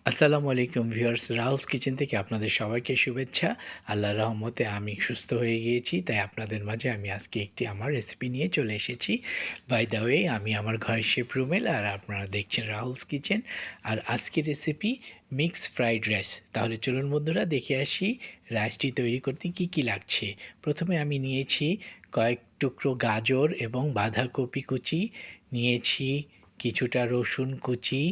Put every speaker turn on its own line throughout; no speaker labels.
আসসালামু আলাইকুম viewers, Rahul's kitchen থেকে আপনাদের সবাইকে শুভেচ্ছা। আল্লাহর রহমতে আমি সুস্থ হয়ে গিয়েছি, তাই আপনাদের মাঝে আমি আজকে একটি আমার রেসিপি নিয়ে চলে এসেছি। বাই দ্য ওয়ে, আমি আমার ঘরের শেফ রুমেল, আর আপনারা দেখছেন রাহুলস কিচেন। আর আজকের রেসিপি মিক্স ফ্রাইড রাইস। তাহলে চলুন বন্ধুরা, দেখে আসি রাইসটি তৈরি করতে কি কি লাগছে। প্রথমে আমি নিয়েছি কয়েক টুকরো গাজর এবং বাঁধাকপি কুচি, নিয়েছি কিছুটা রসুন কুচি,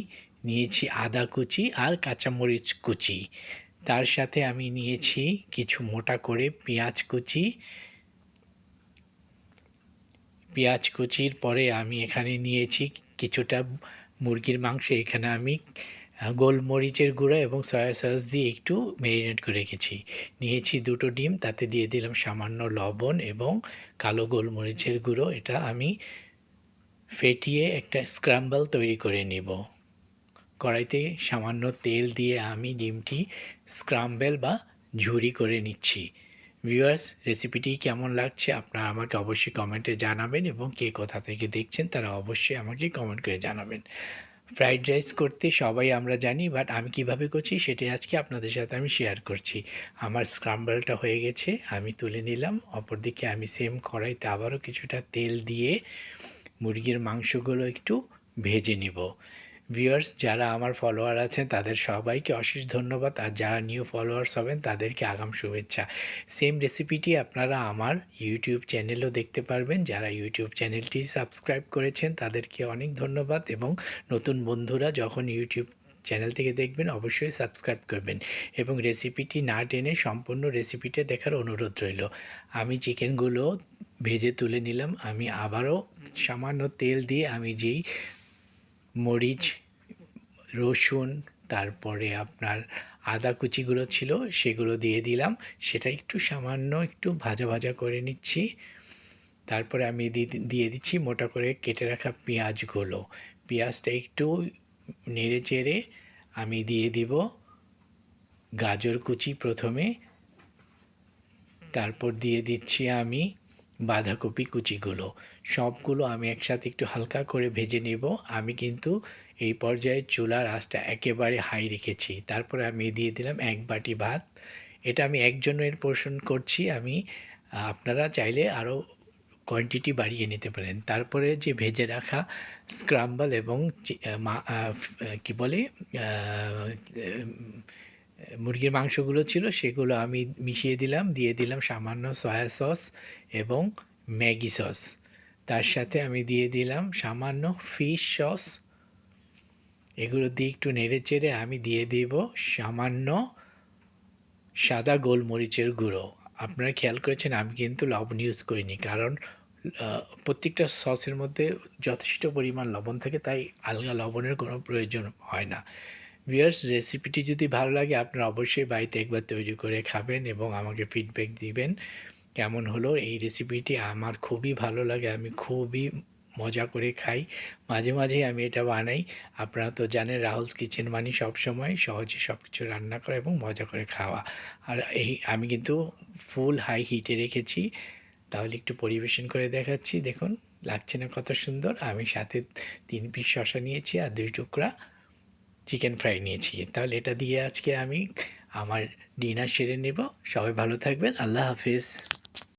নিয়েছি আদা কুচি আর কাঁচামরিচ কুচি। তার সাথে আমি নিয়েছি কিছু মোটা করে পেঁয়াজ কুচির পরে আমি এখানে নিয়েছি কিছুটা মুরগির মাংস। এখানে আমি গোলমরিচের গুঁড়ো এবং সয়া সস দিয়ে একটু ম্যারিনেট করে রেখেছি। নিয়েছি দুটো ডিম, তাতে দিয়ে দিলাম সামান্য লবণ এবং কালো গোলমরিচের গুঁড়ো। এটা আমি ফেটিয়ে একটা স্ক্রাম্বল তৈরি করে নেব। কড়াইতে সামান্য তেল দিয়ে আমি ডিমটি স্ক্রাম্বল বা ঝুরি করে নিচ্ছি। ভিউয়ার্স, রেসিপিটি কেমন লাগছে আপনারা আমাকে অবশ্যই কমেন্টে জানাবেন, এবং কে কোথা থেকে দেখছেন তারা অবশ্যই আমাকে কমেন্ট করে জানাবেন। ফ্রাইড রাইস করতে সবাই আমরা জানি, বাট আমি কিভাবে করছি সেটাই আজকে আপনাদের সাথে আমি শেয়ার করছি। আমার স্ক্রাম্বলটা হয়ে গেছে, আমি তুলে নিলাম। অপরদিকে আমি সেম কড়াইতে আবারও কিছুটা তেল দিয়ে মুরগির মাংসগুলো একটু ভেজে নিব। ভিউয়ার্স, যারা আমার ফলোয়ার আছেন তাদের সবাইকে অশেষ ধন্যবাদ, আর যারা নিউ ফলোয়ার্স হবেন তাদেরকে আগাম শুভেচ্ছা। সেম রেসিপিটি আপনারা আমার ইউটিউব চ্যানেলেও দেখতে পারবেন। যারা ইউটিউব চ্যানেলটি সাবস্ক্রাইব করেছেন তাদেরকে অনেক ধন্যবাদ, এবং নতুন বন্ধুরা যখন ইউটিউব চ্যানেল থেকে দেখবেন অবশ্যই সাবস্ক্রাইব করবেন, এবং রেসিপিটি না টেনে সম্পূর্ণ রেসিপিটা দেখার অনুরোধ রইল। আমি চিকেনগুলো ভেজে তুলে নিলাম। আমি আবারও সামান্য তেল দিয়ে আমি যেই মরিচ, রসুন, তারপরে আপনার আদা কুচিগুলো ছিল সেগুলো দিয়ে দিলাম। সেটা একটু সামান্য একটু ভাজা ভাজা করে নিচ্ছি। তারপরে আমি দিয়ে দিচ্ছি মোটা করে কেটে রাখা পেঁয়াজগুলো। পেঁয়াজটা একটু নেড়ে চেড়ে আমি দিয়ে দিব গাজর কুচি প্রথমে, তারপর দিয়ে দিচ্ছি আমি বাঁধাকপি কুচিগুলো। সবগুলো আমি একসাথে একটু হালকা করে ভেজে নেব। আমি কিন্তু এই পর্যায়ে চুলার আঁচটা একেবারে হাই রেখেছি। তারপরে আমি দিয়ে দিলাম এক বাটি ভাত। এটা আমি একজনের পোর্শন করছি। আপনারা চাইলে আরও কোয়ান্টিটি বাড়িয়ে নিতে পারেন। তারপরে যে ভেজে রাখা স্ক্রাম্বল এবং কী বলে মুরগির মাংসগুলো ছিল সেগুলো আমি মিশিয়ে দিলাম, দিয়ে দিলাম সামান্য সয়া সস এবং ম্যাগি সস। তার সাথে আমি দিয়ে দিলাম সামান্য ফিশ সস। এগুলো দিয়ে একটু নেড়ে চেড়ে আমি দিয়ে দেব সামান্য সাদা গোলমরিচের গুঁড়ো। আপনারা খেয়াল করেছেন আমি কিন্তু লবণ ইউজ করিনি, কারণ প্রত্যেকটা সসের মধ্যে যথেষ্ট পরিমাণ লবণ থাকে, তাই আলগা লবণের কোনো প্রয়োজন হয় না। ভিউয়ার্স, রেসিপিটি যদি ভালো লাগে আপনারা অবশ্যই বাড়িতে একবার তৈরি করে খাবেন এবং আমাকে ফিডব্যাক দিবেন কেমন হলো। এই রেসিপিটি আমার খুবই ভালো লাগে, আমি খুবই মজা করে খাই। মাঝে মাঝেই আমি এটা বানাই। আপনারা তো জানেন রাহুলস কিচেন মানে সবসময় সহজে সব কিছু রান্না করা এবং মজা করে খাওয়া। আর আমি কিন্তু ফুল হাই হিটে রেখেছি। তাহলে একটু পরিবেশন করে দেখাচ্ছি। দেখুন লাগছে না কত সুন্দর। আমি সাথে 3 পিস শসা নিয়েছি আর 2 টুকরা চিকেন ফ্রাই নিয়েছি। তাহলে এটা দিয়ে আজকে আমি আমার ডিনার সেরে নেব। সবাই ভালো থাকবেন। আল্লাহ হাফিজ।